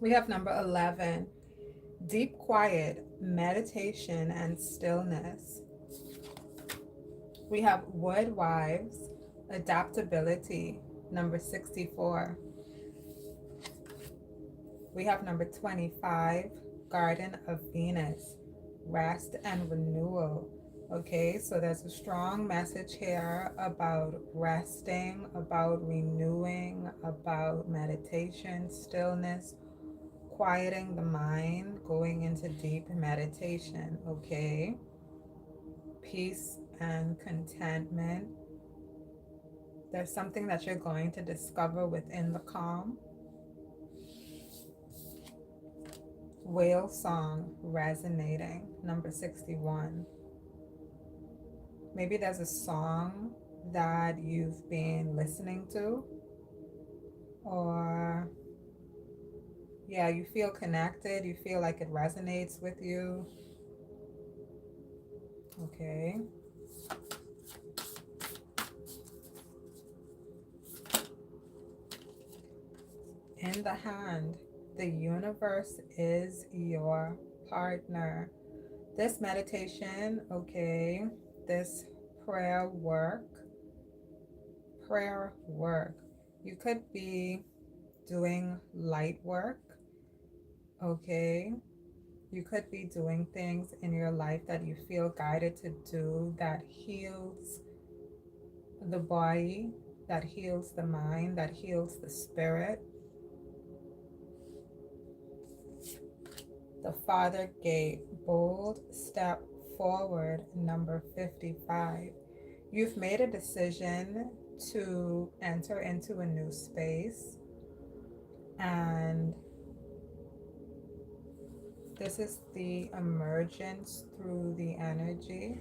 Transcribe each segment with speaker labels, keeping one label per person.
Speaker 1: We have number 11, deep quiet, meditation, and stillness. We have wood wives, adaptability, number 64. We have number 25, Garden of Venus, rest and renewal. Okay, so there's a strong message here about resting, about renewing, about meditation, stillness, quieting the mind, going into deep meditation. Okay, peace and contentment. There's something that you're going to discover within the calm. Whale song resonating, number 61. Maybe there's a song that you've been listening to, or yeah, you feel connected, you feel like it resonates with you. Okay. In the hand, the universe is your partner. This meditation, okay, this prayer work, prayer work. You could be doing light work, okay? You could be doing things in your life that you feel guided to do that heals the body, that heals the mind, that heals the spirit. The Father gate, bold step forward, number 55. You've made a decision to enter into a new space, and this is the emergence through the energy.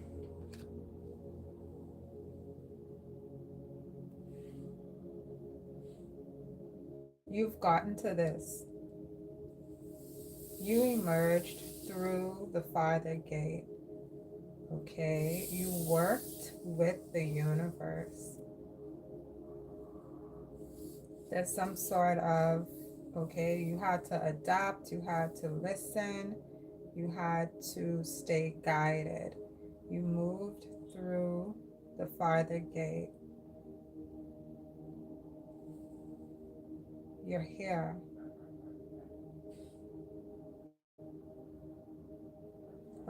Speaker 1: You've gotten to this. You emerged through the Father gate. Okay, you worked with the universe. There's some sort of, okay, you had to adapt, you had to listen, you had to stay guided. You moved through the farther gate. You're here.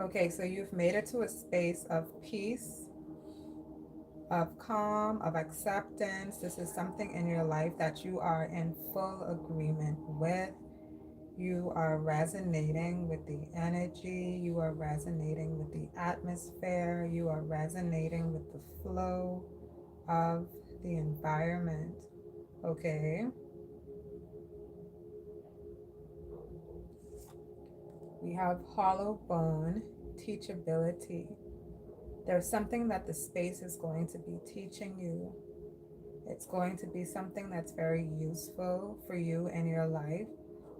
Speaker 1: Okay, so you've made it to a space of peace, of calm, of acceptance. This is something in your life that you are in full agreement with. You are resonating with the energy. You are resonating with the atmosphere. You are resonating with the flow of the environment. Okay. We have hollow bone teachability. There's something that the space is going to be teaching you. It's going to be something that's very useful for you in your life,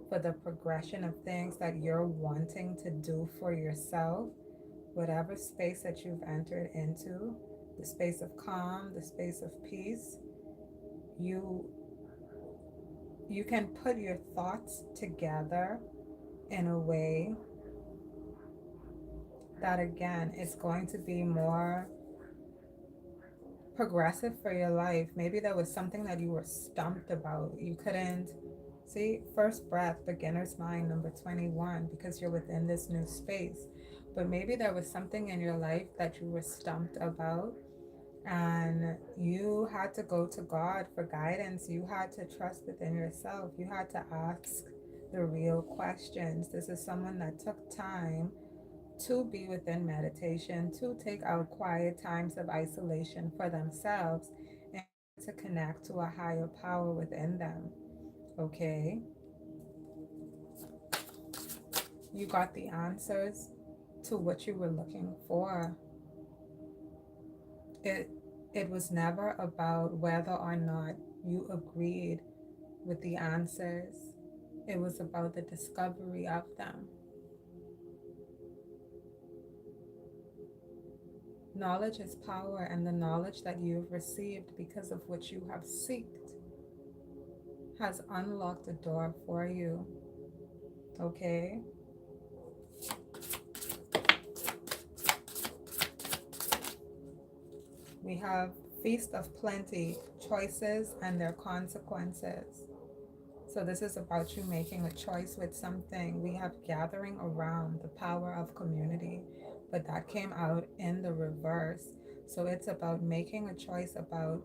Speaker 1: for the progression of things that you're wanting to do for yourself, whatever space that you've entered into, the space of calm, the space of peace. You you can put your thoughts together in a way that again is going to be more progressive for your life. Maybe there was something that you were stumped about. You couldn't see first breath, beginner's mind, number 21, because you're within this new space. But maybe there was something in your life that you were stumped about, and you had to go to God for guidance. You had to trust within yourself. You had to ask the real questions. This is someone that took time to be within meditation, to take out quiet times of isolation for themselves and to connect to a higher power within them. Okay? You got the answers to what you were looking for. It it was never about whether or not you agreed with the answers. It was about the discovery of them. Knowledge is power, and the knowledge that you've received because of what you have sought has unlocked a door for you. Okay. We have Feast of Plenty, choices and their consequences. So this is about you making a choice with something. We have gathering around, the power of community, but that came out in the reverse. So it's about making a choice about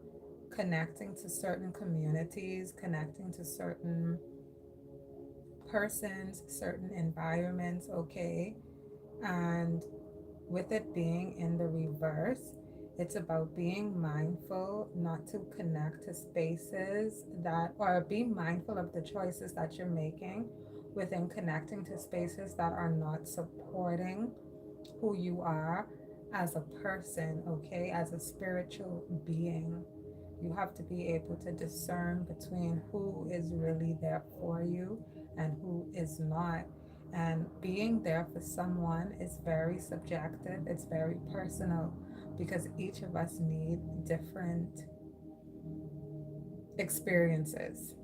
Speaker 1: connecting to certain communities, connecting to certain persons, certain environments, okay? And with it being in the reverse, it's about being mindful not to connect to spaces that, or be mindful of the choices that you're making within connecting to spaces that are not supporting who you are as a person, okay, as a spiritual being. You have to be able to discern between who is really there for you and who is not. And being there for someone is very subjective, it's very personal because each of us need different experiences.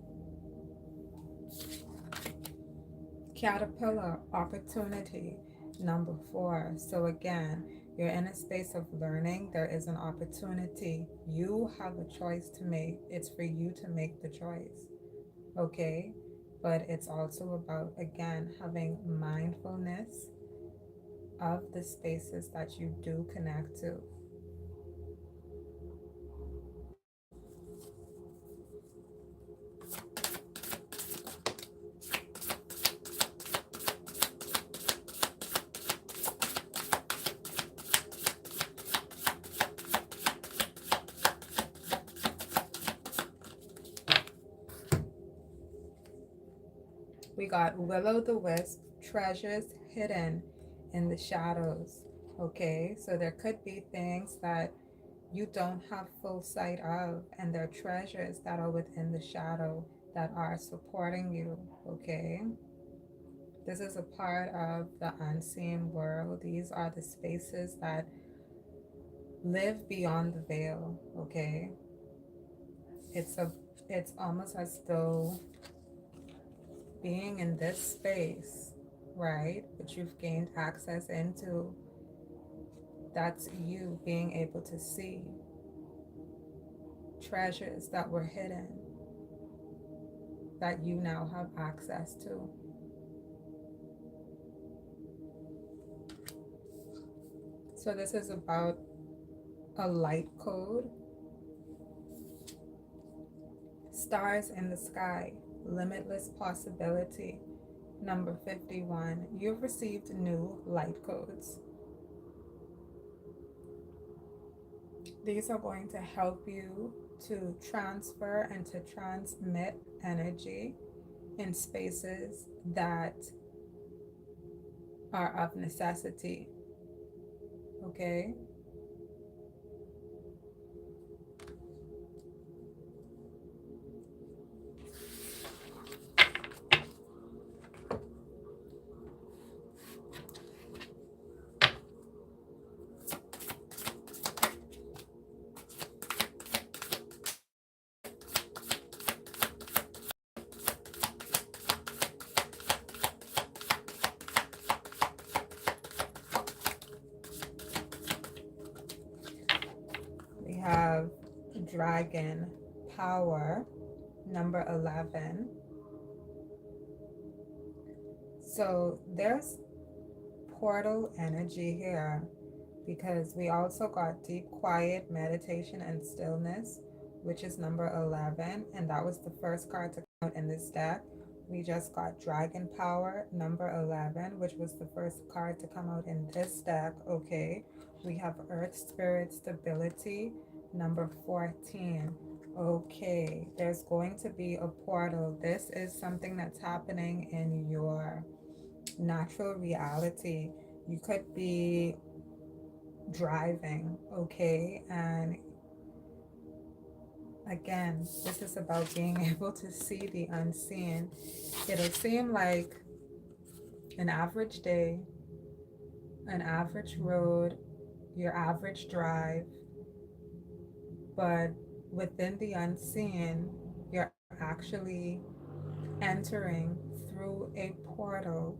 Speaker 1: Caterpillar opportunity number 4. So again, you're in a space of learning. There is an opportunity. You have a choice to make. It's for you to make the choice. Okay? But it's also about, again, having mindfulness of the spaces that you do connect to. We got Willow the Wisp, treasures hidden in the shadows. Okay, so there could be things that you don't have full sight of, and there are treasures that are within the shadow that are supporting you. Okay, this is a part of the unseen world. These are the spaces that live beyond the veil. Okay, it's a it's almost as though being in this space, right, which you've gained access into, that's you being able to see treasures that were hidden that you now have access to. So this is about a light code, stars in the sky, limitless possibility. Number 51, you've received new light codes. These are going to help you to transfer and to transmit energy in spaces that are of necessity. Okay? We have dragon power, number 11. So there's portal energy here because we also got deep quiet meditation and stillness, which is number 11, and that was the first card to come out in this deck. We just got dragon power, number 11, which was the first card to come out in this deck. Okay, we have earth spirit stability, number 14. Okay, there's going to be a portal. This is something that's happening in your natural reality. You could be driving, okay? And again, this is about being able to see the unseen. It'll seem like an average day, an average road, your average drive, but within the unseen, you're actually entering through a portal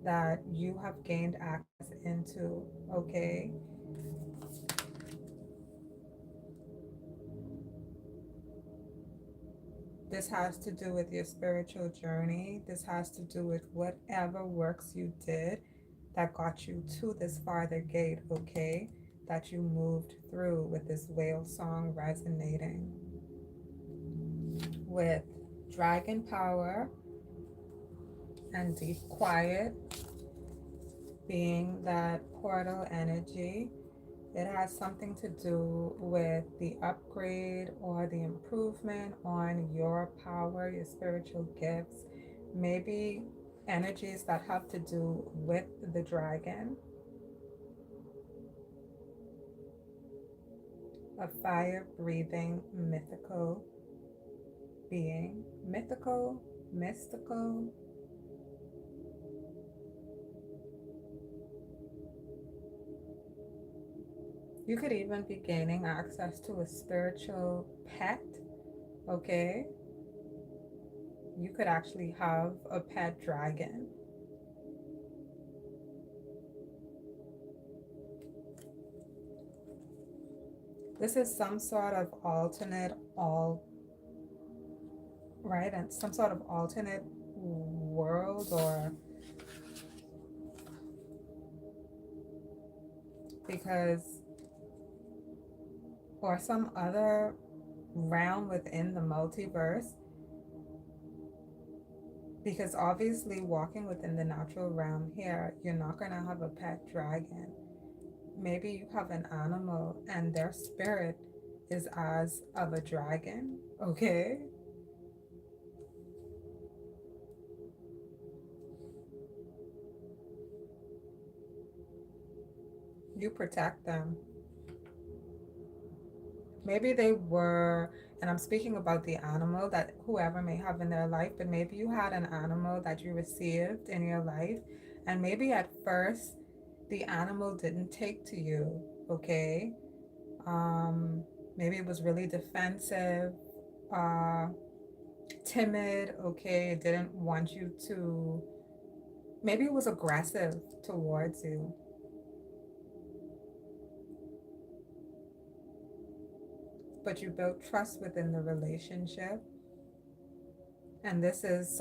Speaker 1: that you have gained access into, okay? This has to do with your spiritual journey. This has to do with whatever works you did that got you to this farther gate, okay? That you moved through with this whale song resonating with dragon power and deep quiet being that portal energy. It has something to do with the upgrade or the improvement on your power, your spiritual gifts, maybe energies that have to do with the dragon, a fire breathing mythical being. Mythical, mystical. You could even be gaining access to a spiritual pet, okay? You could actually have a pet dragon. This is some sort of alternate right, and some sort of alternate world or because or some other realm within the multiverse, because obviously walking within the natural realm here, you're not going to have a pet dragon. Maybe you have an animal and their spirit is as of a dragon, okay? You protect them. Maybe they were, and I'm speaking about the animal that whoever may have in their life, but maybe you had an animal that you received in your life, and maybe at first the animal didn't take to you, okay? Um, Maybe it was really defensive, uh, timid, okay? It didn't want you to, maybe it was aggressive towards you. But you built trust within the relationship. And this is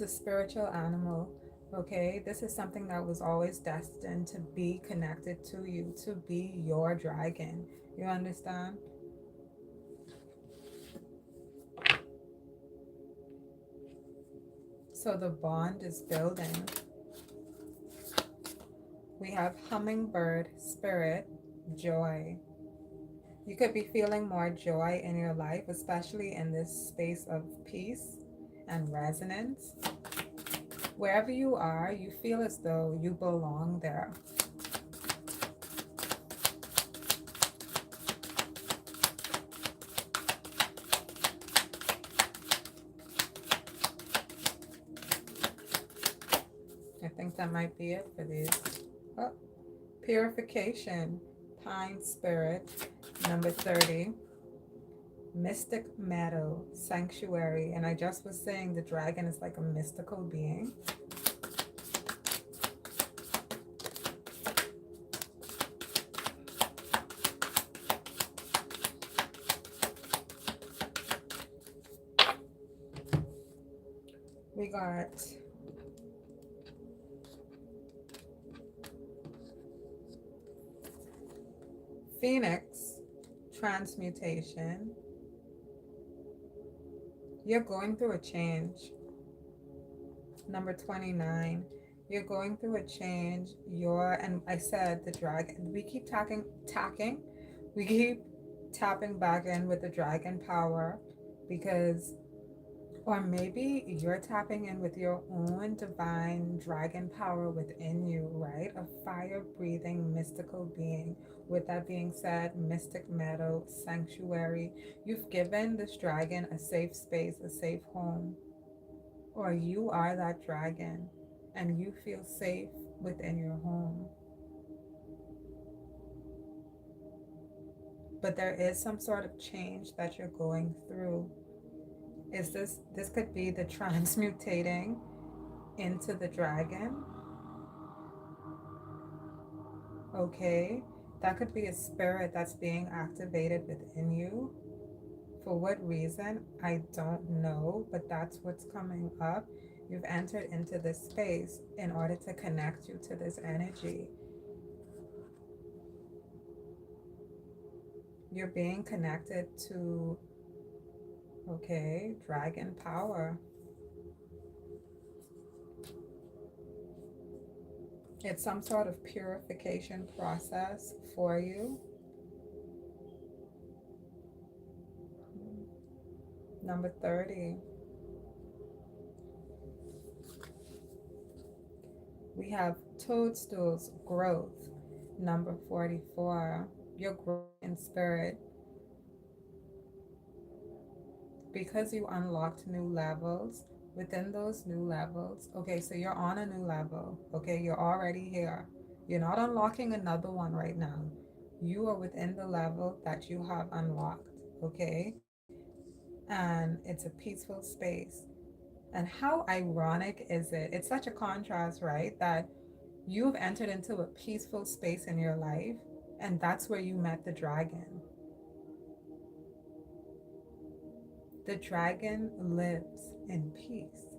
Speaker 1: a spiritual animal, okay? This is something that was always destined to be connected to you, to be your dragon. You understand? So the bond is building. We have hummingbird, spirit, joy. You could be feeling more joy in your life, especially in this space of peace and resonance. Wherever you are, you feel as though you belong there. I think that might be it for these. Oh, purification, pine spirit, number 30. Mystic meadow, sanctuary. And I just was saying the dragon is like a mystical being. We got Phoenix, transmutation. You're going through a change. Number 29. You're going through a change. And I said the dragon, we keep we keep tapping back in with the dragon power because, or maybe you're tapping in with your own divine dragon power within you, right? A fire breathing mystical being. With that being said, mystic meadow, sanctuary. You've given this dragon a safe space, a safe home, or you are that dragon and you feel safe within your home. But there is some sort of change that you're going through. This could be the transmutating into the dragon, okay? That could be a spirit that's being activated within you. For what reason, I don't know, but that's what's coming up. You've entered into this space in order to connect you to this energy. You're being connected to, okay, dragon power. It's some sort of purification process for you. Number 30, we have toadstools growth. Number 44, you're growing in spirit because you unlocked new levels. Within those new levels, okay, so you're on a new level, okay, you're already here. You're not unlocking another one right now. You are within the level that you have unlocked, okay, and it's a peaceful space. And how ironic is it? It's such a contrast, right? That you've entered into a peaceful space in your life, and that's where you met the dragon. The dragon lives in peace.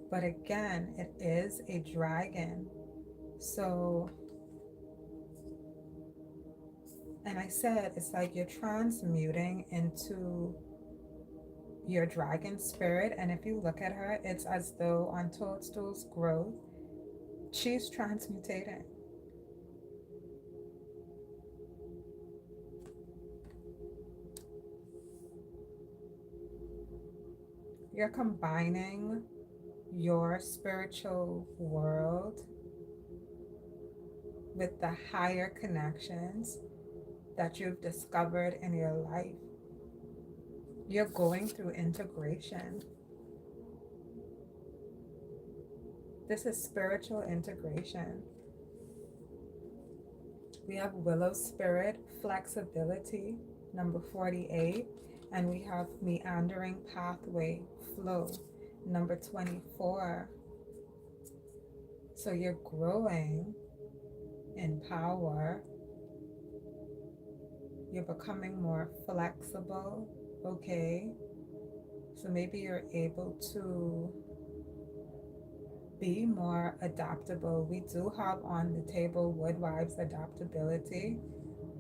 Speaker 1: But again, it is a dragon. So, and I said, it's like you're transmuting into your dragon spirit. And if you look at her, it's as though on Toadstool's growth, she's transmutating. You're combining your spiritual world with the higher connections that you've discovered in your life. You're going through integration. This is spiritual integration. We have willow spirit, flexibility, number 48, and we have meandering pathway, flow, number 24. So you're growing in power. You're becoming more flexible, okay? So maybe you're able to be more adaptable. We do have on the table wood vibes adaptability,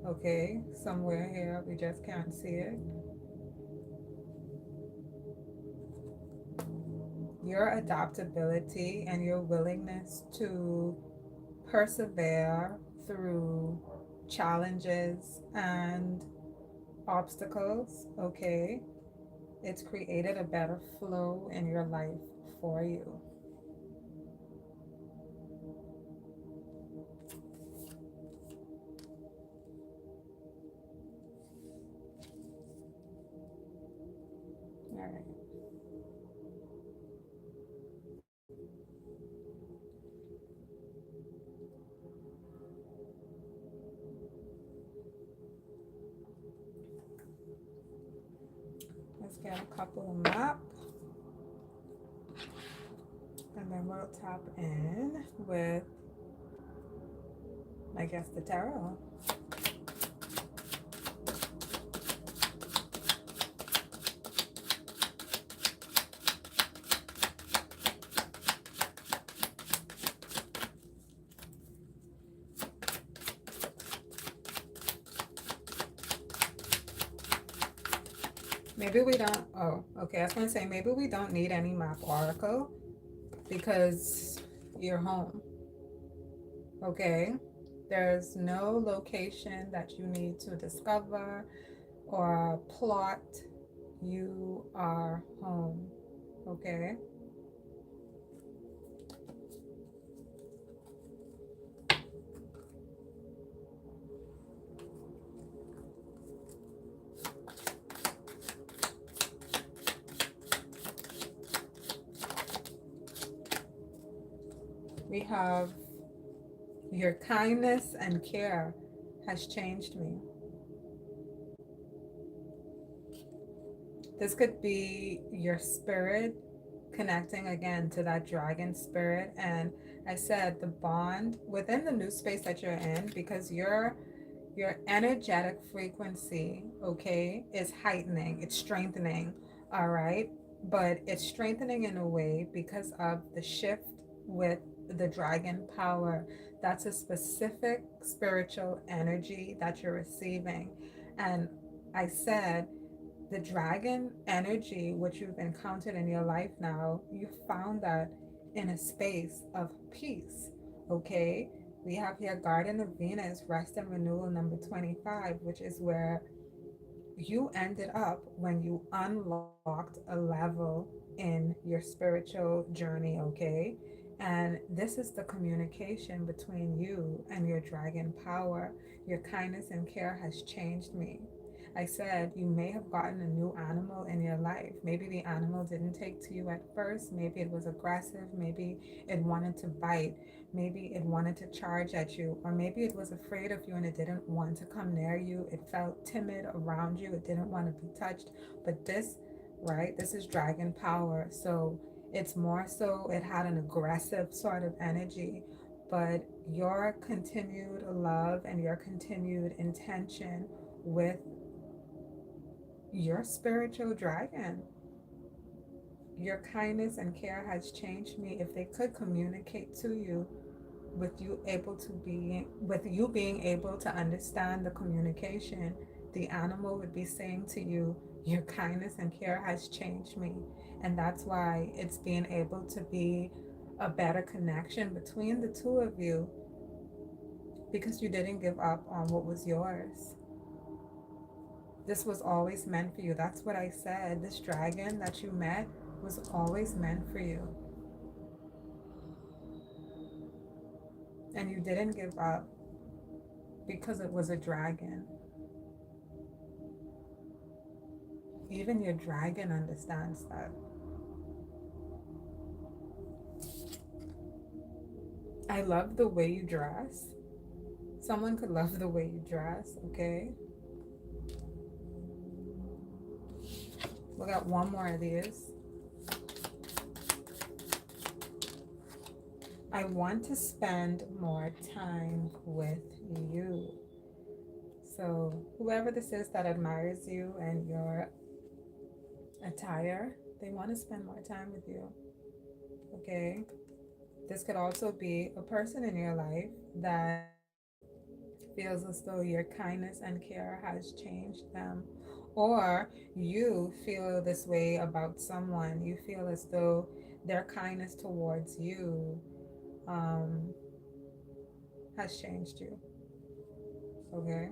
Speaker 1: okay? Somewhere here, we just can't see it. Your adaptability and your willingness to persevere through challenges and obstacles, okay? It's created a better flow in your life for you. All right. Let's get a couple of map, and then we'll tap in with, I guess, the tarot. Maybe we don't, oh, okay, I was gonna say, maybe we don't need any map oracle because you're home, okay? There's no location that you need to discover or plot. You are home, okay? We have your kindness and care has changed me. This could be your spirit connecting again to that dragon spirit. And I said the bond within the new space that you're in, because your energetic frequency, okay, is heightening, it's strengthening, all right? But it's strengthening in a way because of the shift with the dragon power. That's a specific spiritual energy that you're receiving. And I said the dragon energy, which you've encountered in your life now, you found that in a space of peace. Okay, we have here Garden of Venus, rest and renewal number 25, which is where you ended up when you unlocked a level in your spiritual journey. Okay, and this is the communication between you and your dragon power. Your kindness and care has changed me. I said you may have gotten a new animal in your life. Maybe the animal didn't take to you at first. Maybe it was aggressive. Maybe it wanted to bite. Maybe it wanted to charge at you. Or maybe it was afraid of you and it didn't want to come near you. It felt timid around you. It didn't want to be touched. But this, right, this is dragon power. So it's more so, it had an aggressive sort of energy. But your continued love and your continued intention with your spiritual dragon, your kindness and care has changed me. If they could communicate to you with you being able to understand the communication, the animal would be saying to you, your kindness and care has changed me. And that's why it's being able to be a better connection between the two of you, because you didn't give up on what was yours. This was always meant for you. That's what I said. This dragon that you met was always meant for you. And you didn't give up because it was a dragon. Even your dragon understands that. I love the way you dress. Someone could love the way you dress, okay? We got one more of these. I want to spend more time with you. So whoever this is that admires you and your attire, they want to spend more time with you. Okay? This could also be a person in your life that feels as though your kindness and care has changed them. Or you feel this way about someone. You feel as though their kindness towards you um, has changed you. Okay?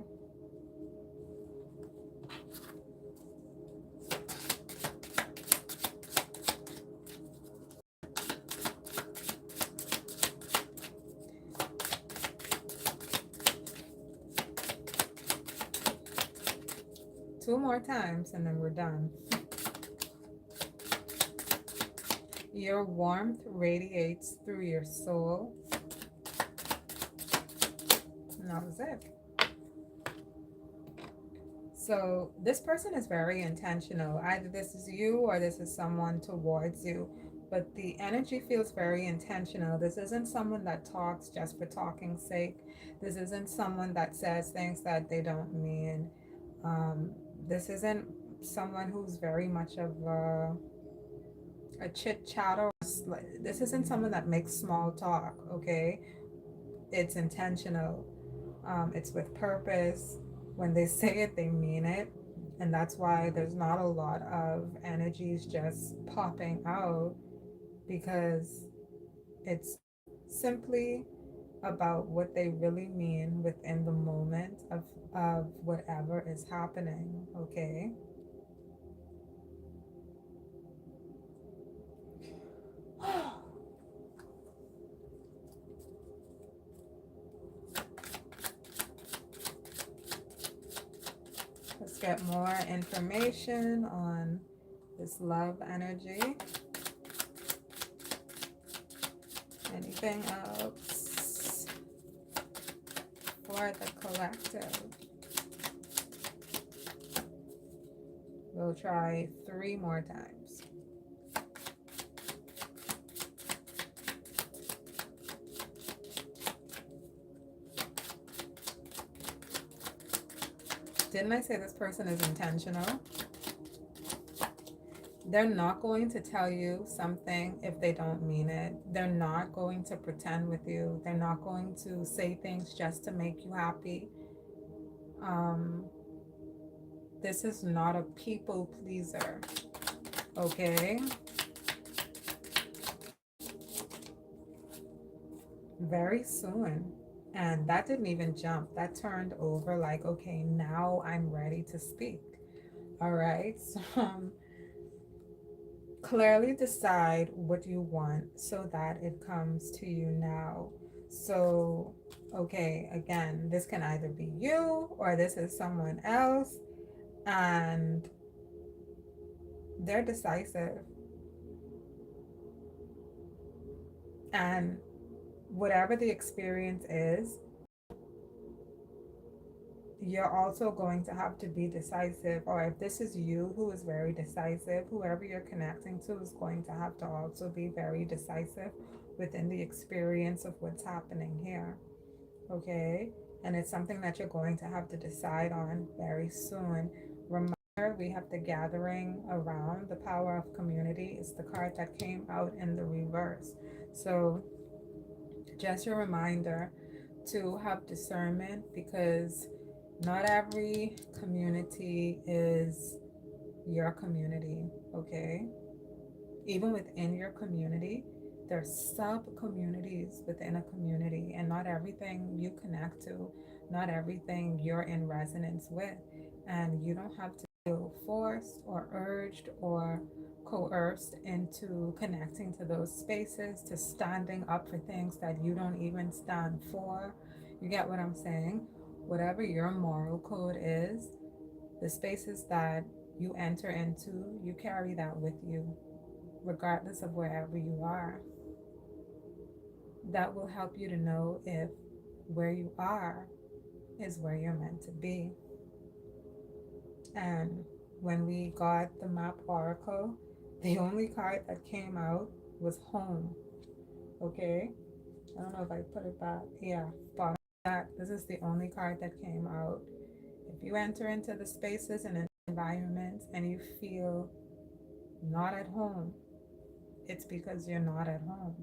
Speaker 1: Two more times and then we're done. Your warmth radiates through your soul. And that was it. So this person is very intentional. Either this is you or this is someone towards you. But the energy feels very intentional. This isn't someone that talks just for talking's sake. This isn't someone that says things that they don't mean. This isn't someone who's very much of a chit chatter. This isn't someone that makes small talk, okay? It's intentional. It's with purpose. When they say it, they mean it. And that's why there's not a lot of energies just popping out, because it's simply about what they really mean within the moment of whatever is happening, okay? Let's get more information on this love energy. Anything else for the collective? We'll will try 3 more times. Didn't I say this person is intentional? They're not going to tell you something if they don't mean it. They're not going to pretend with you. They're not going to say things just to make you happy. Um, this is not a people pleaser, okay? Very soon. And that didn't even jump. That turned over like, okay, now I'm ready to speak. All right. So clearly decide what you want so that it comes to you now. So, okay, again, this can either be you or this is someone else, and they're decisive. And whatever the experience is, you're also going to have to be decisive. Or if this is you who is very decisive, whoever you're connecting to is going to have to also be very decisive within the experience of what's happening here. Okay? And it's something that you're going to have to decide on very soon. Remember, we have the gathering around. The power of community is the card that came out in the reverse. So just a reminder to have discernment, because not every community is your community, okay? Even within your community, there's sub communities within a community, and not everything you connect to, not everything you're in resonance with. And you don't have to feel forced or urged or coerced into connecting to those spaces, to standing up for things that you don't even stand for. You get what I'm saying? Whatever your moral code is, the spaces that you enter into, you carry that with you regardless of wherever you are. That will help you to know if where you are is where you're meant to be. And when we got the map oracle, the only card that came out was home. Okay? I don't know if I put it back. Yeah, bottom back. This is the only card that came out. If you enter into the spaces and environments and you feel not at home, it's because you're not at home.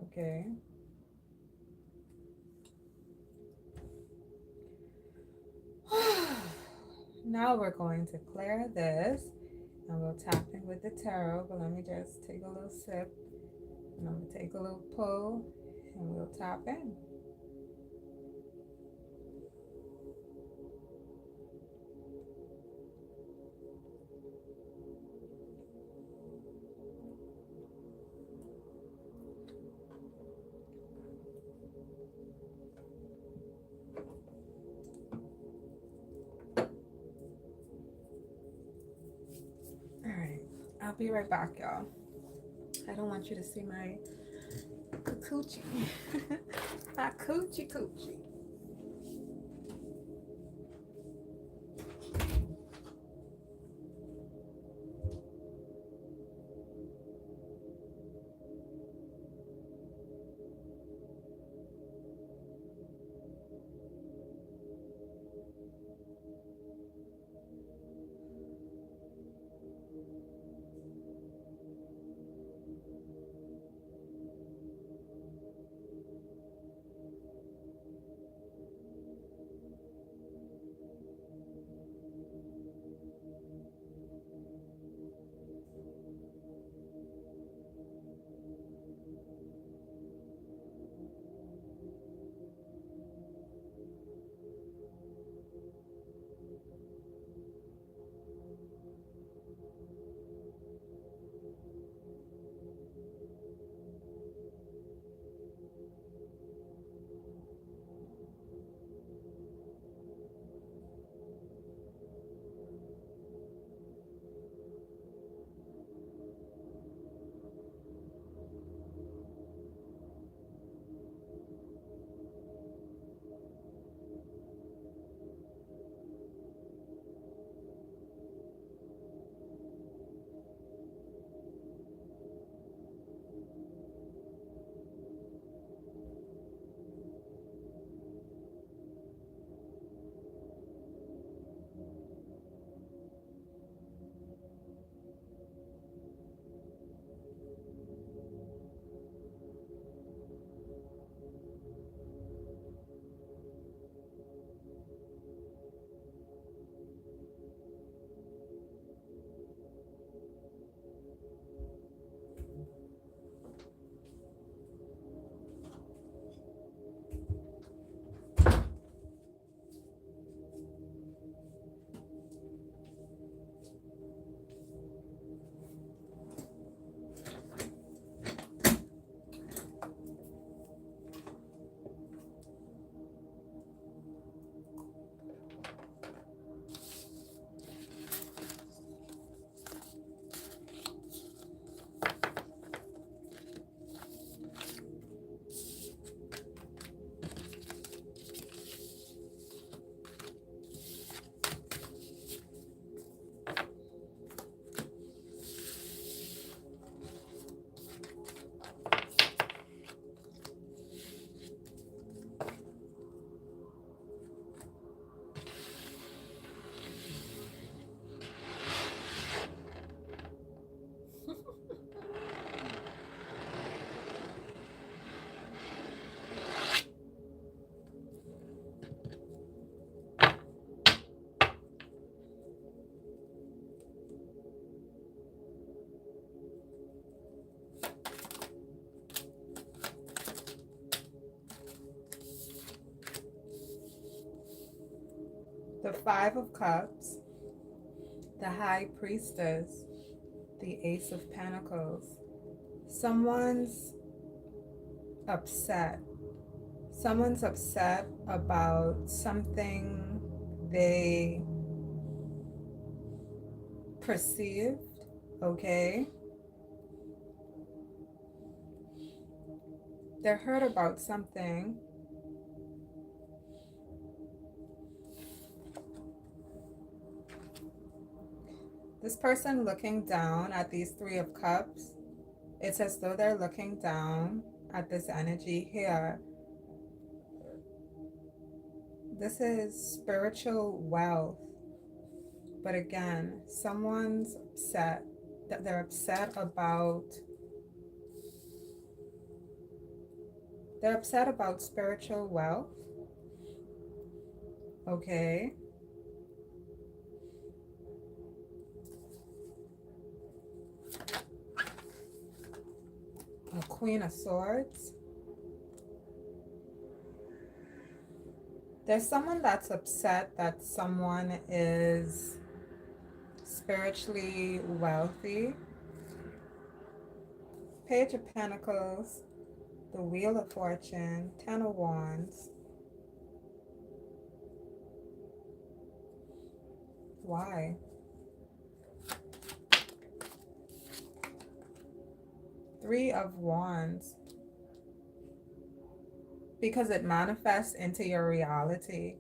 Speaker 1: Okay? Now we're going to clear this and we'll tap in with the tarot. But let me just take a little sip and I'm going to take a little pull and we'll tap in. All right, I'll be right back, y'all. I don't want you to see my coochie. My coochie. The Five of Cups, the High Priestess, the Ace of Pentacles. Someone's upset. Someone's upset about something they perceived, okay? They're hurt about something. This person looking down at these Three of Cups, it's as though they're looking down at this energy here. This is spiritual wealth. But again, someone's upset. That they're upset about spiritual wealth. Okay. A Queen of Swords. There's someone that's upset that someone is spiritually wealthy. Page of Pentacles, the Wheel of Fortune, Ten of Wands. Why? Three of Wands. Because it manifests into your reality.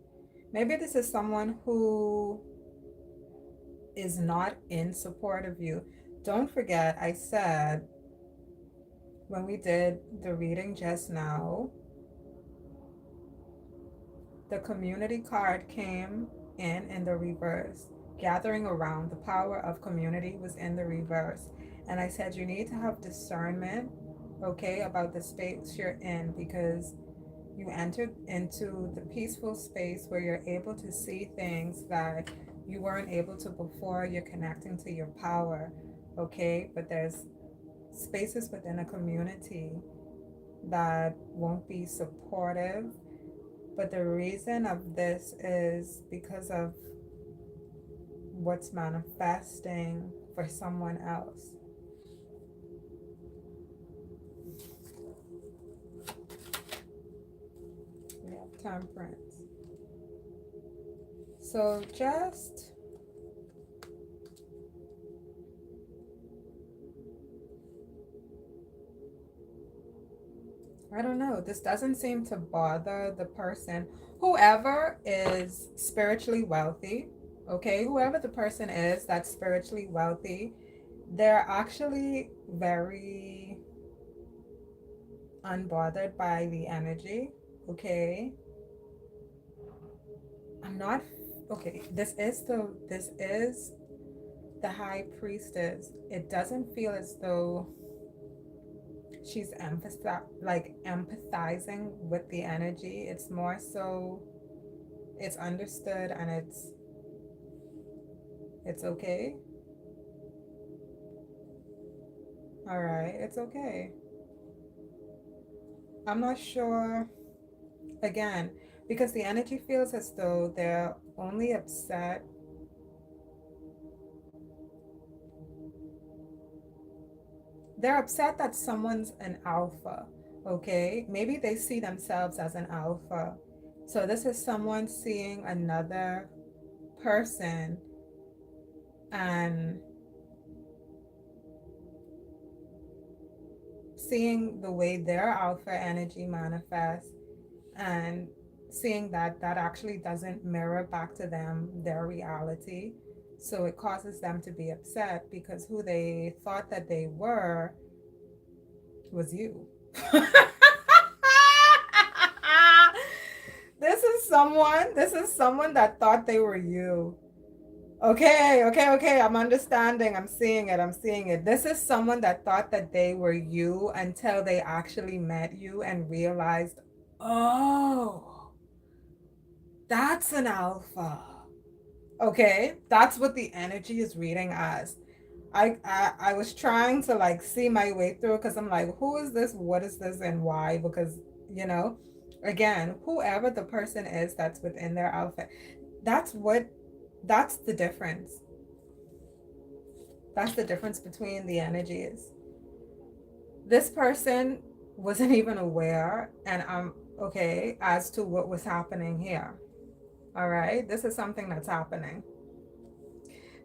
Speaker 1: Maybe this is someone who is not in support of you. Don't forget, I said when we did the reading just now, the community card came in the reverse. Gathering around, the power of community was in the reverse. And I said you need to have discernment, okay, about the space you're in, because you entered into the peaceful space where you're able to see things that you weren't able to before. You're connecting to your power, okay? But there's spaces within a community that won't be supportive. But the reason of this is because of what's manifesting for someone else. We have Temperance. So just I don't know. This doesn't seem to bother the person. Whoever is spiritually wealthy, okay, whoever the person is that's spiritually wealthy, they're actually very unbothered by the energy, okay? I'm not okay. This is the High Priestess. It doesn't feel as though she's empathizing with the energy. It's more so it's understood and it's okay. All right, it's okay. I'm not sure, again, because the energy feels as though they're only upset. They're upset that someone's an alpha, okay? Maybe they see themselves as an alpha. So this is someone seeing another person and seeing the way their alpha energy manifests and seeing that that actually doesn't mirror back to them their reality. So it causes them to be upset because who they thought that they were was you. This is someone that thought they were you. Okay. I'm understanding. I'm seeing it. This is someone that thought that they were you until they actually met you and realized, oh, that's an alpha. Okay, that's what the energy is reading as. I was trying to like see my way through because I'm like, who is this? What is this? And why? Because, you know, again, whoever the person is that's within their outfit, That's the difference. That's the difference between the energies. This person wasn't even aware, and I'm okay as to what was happening here. All right, this is something that's happening.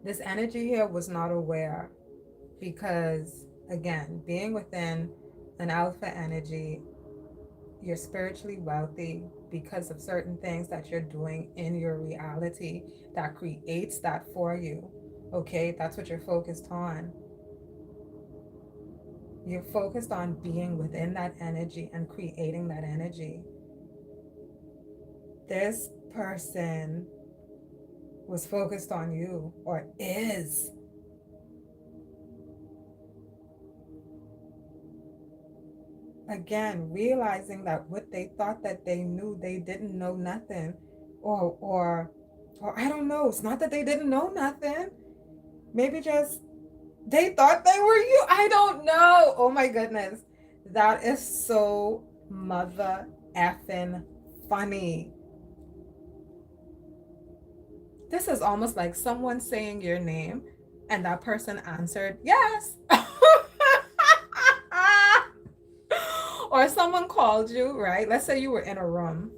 Speaker 1: This energy here was not aware because, again, being within an alpha energy, you're spiritually wealthy because of certain things that you're doing in your reality that creates that for you. Okay, that's what you're focused on. You're focused on being within that energy and creating that energy. This person was focused on you, or is. Again, realizing that what they thought that they knew, they didn't know nothing. Or I don't know. It's not that they didn't know nothing. Maybe just they thought they were you. I don't know. Oh my goodness. That is so mother effing funny. This is almost like someone saying your name and that person answered yes. Or someone called you, right? Let's say you were in a room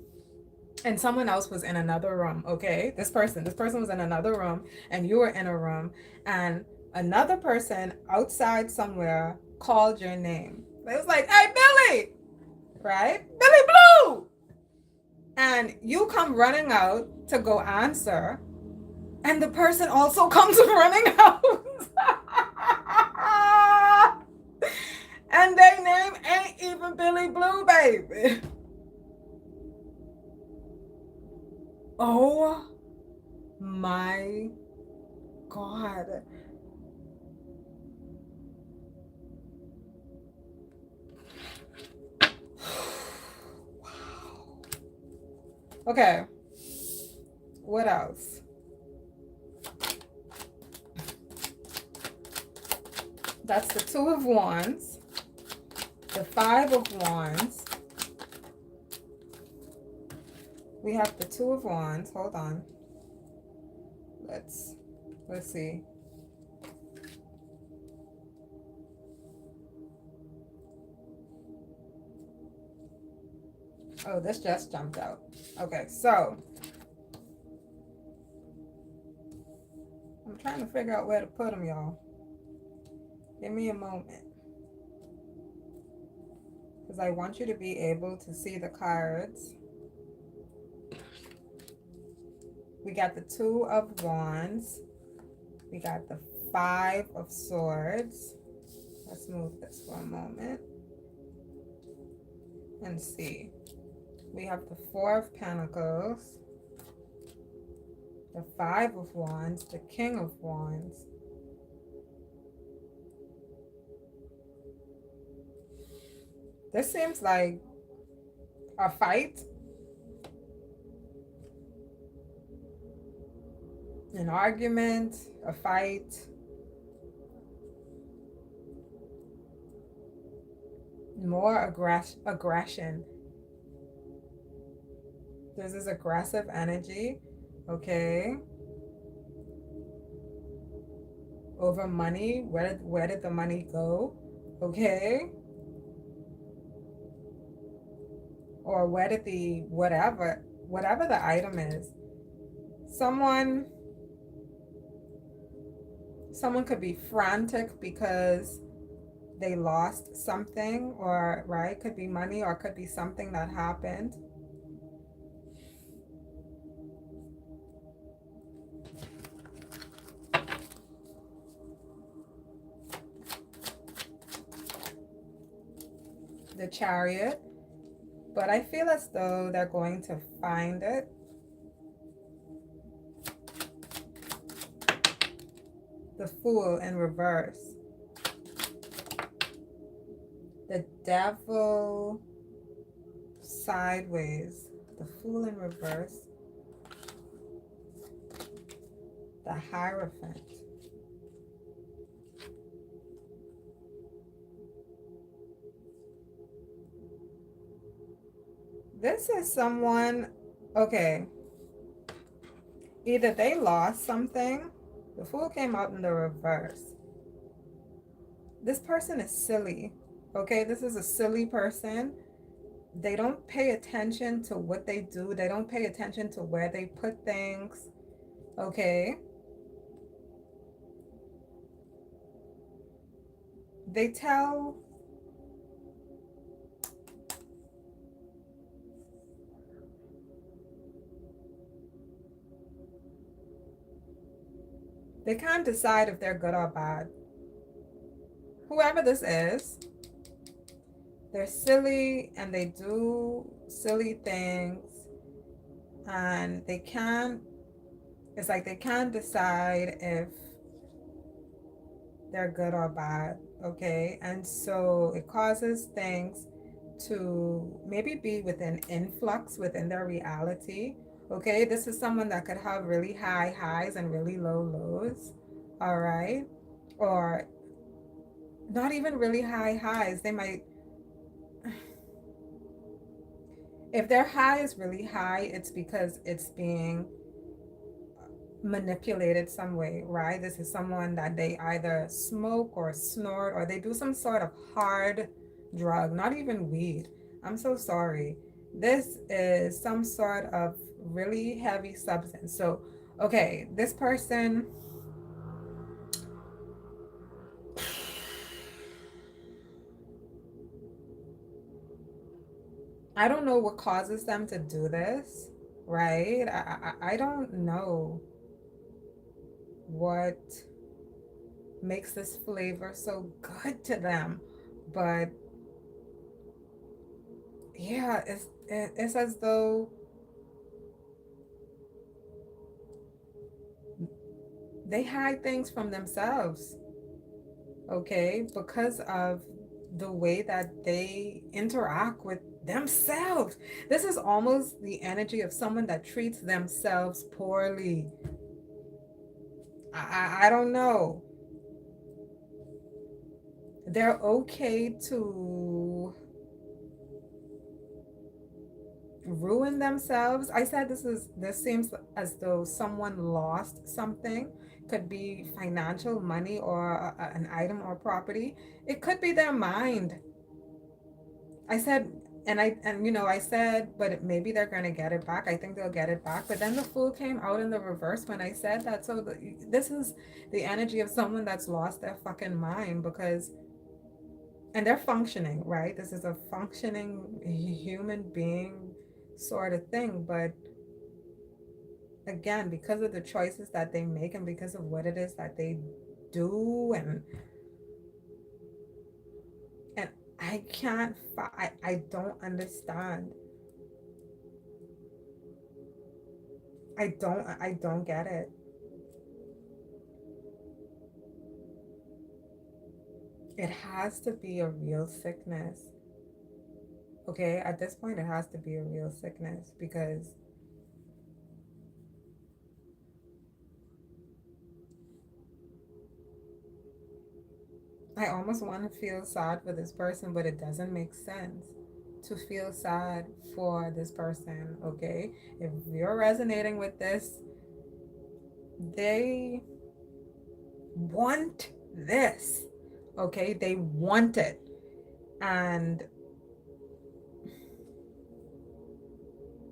Speaker 1: and someone else was in another room, okay? This person was in another room and you were in a room, and another person outside somewhere called your name. It was like, "Hey, Billy!" Right? "Billy Blue!" And you come running out to go answer, and the person also comes running out. And their name ain't even Billy Blue, baby. Oh my God. Wow. Okay. What else? That's the Two of Wands, the Five of Wands. We have the Two of Wands. Hold on. Let's see. Oh, this just jumped out. Okay, so I'm trying to figure out where to put them, y'all. Give me a moment. Because I want you to be able to see the cards. We got the Two of Wands. We got the Five of Swords. Let's move this for a moment and see. We have the Four of Pentacles, the Five of Wands, the King of Wands. This seems like a fight, an argument, a fight. More aggression. There's this aggressive energy, okay? Over money. Where did the money go? Okay? Or where did the whatever the item is. Someone could be frantic because they lost something, or right, could be money, or could be something that happened. The Chariot, but I feel as though they're going to find it. The Fool in reverse. The Devil sideways. The Fool in reverse. The Hierophant. This is someone, okay, Either they lost something. The Fool came out in the reverse. This person is silly. Okay, this is a silly person. They don't pay attention to what they do. They don't pay attention to where they put things. Okay. They tell, they can't decide if they're good or bad. Whoever this is, they're silly and they do silly things, and they can't, it's like they can't decide if they're good or bad. Okay. And so it causes things to maybe be within influx within their reality. Okay, this is someone that could have really high highs and really low lows. All right. Or not even really high highs. They might, if their high is really high, it's because it's being manipulated some way, right? This is someone that they either smoke or snort or they do some sort of hard drug, not even weed. I'm so sorry. This is some sort of really heavy substance. So, okay, this person, I don't know what causes them to do this, right? I don't know what makes this flavor so good to them, but yeah, it's as though they hide things from themselves, okay, because of the way that they interact with themselves. This is almost the energy of someone that treats themselves poorly. I don't know. They're okay to ruin themselves. I said this seems as though someone lost something. Could be financial, money, or an item or property. It could be their mind. I said, I said, but maybe they're gonna get it back. I think they'll get it back. But then the Fool came out in the reverse when I said that. So this is the energy of someone that's lost their fucking mind, because, and they're functioning, right? This is a functioning human being sort of thing. But again, because of the choices that they make and because of what it is that they do, and I can't, I don't understand. I don't get it. It has to be a real sickness. Okay, at this point it has to be a real sickness, because I almost want to feel sad for this person, but it doesn't make sense to feel sad for this person. Okay, if you're resonating with this, they want this. Okay, they want it. And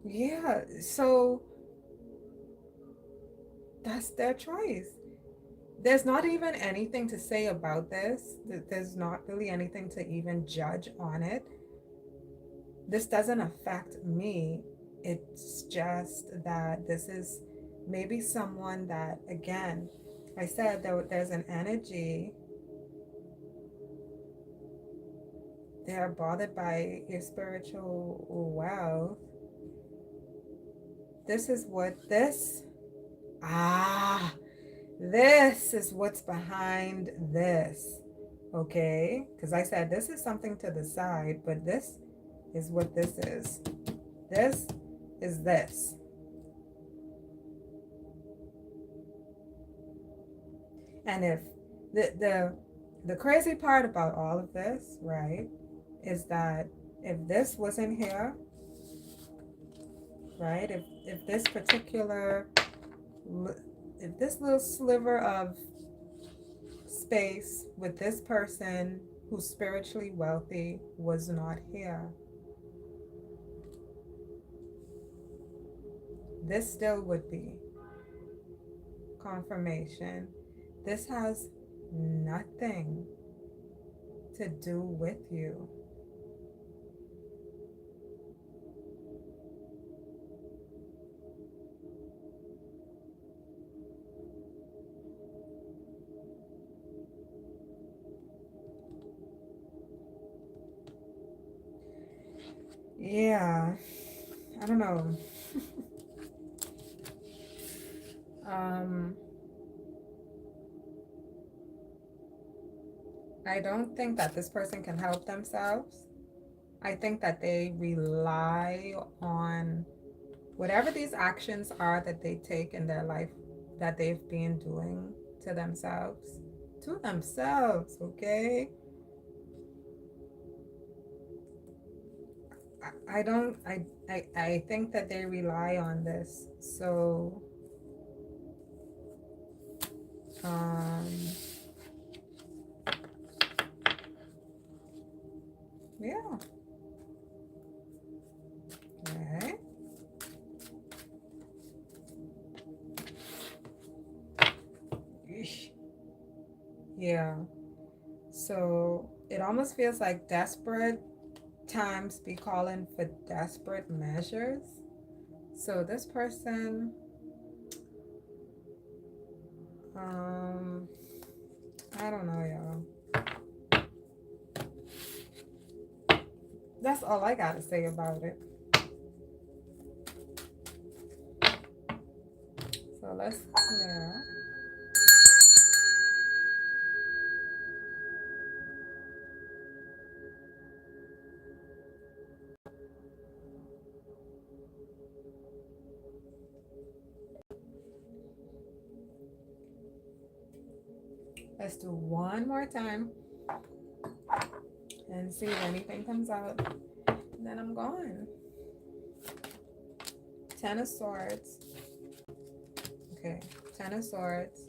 Speaker 1: yeah, so that's their choice. There's not even anything to say about this. There's not really anything to even judge on it. This doesn't affect me. It's just that this is maybe someone that, again, I said there's an energy. They're bothered by your spiritual wealth. This is what this, ah, this is what's behind this. Okay? Because I said this is something to the side, but this is what this is. This is this. And if the crazy part about all of this, right, is that if this wasn't here, right, if this particular if this little sliver of space with this person who's spiritually wealthy was not here, this still would be confirmation. This has nothing to do with you. Yeah, I don't know. um, I don't think that this person can help themselves. I think that they rely on whatever these actions are that they take in their life that they've been doing to themselves. To themselves, okay? I don't I think that they rely on this. So um yeah. Okay. Eesh. Yeah. So it almost feels like desperate times be calling for desperate measures. So this person, um, I don't know, y'all. That's all I gotta say about it. So let's do one more time and see if anything comes out. And then I'm gone. 10 of Swords. Okay, 10 of Swords.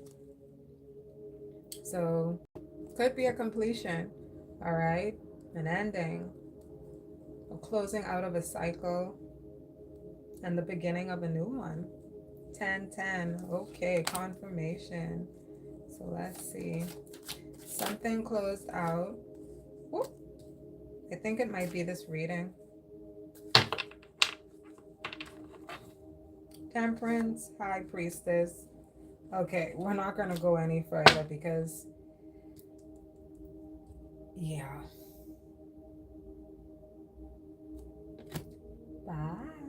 Speaker 1: So could be a completion, all right? An ending, a closing out of a cycle, and the beginning of a new one. 10-10. Okay, confirmation. So let's see. Something closed out. Whoop. I think it might be this reading. Temperance, High Priestess. Okay, we're not going to go any further because, yeah. Bye.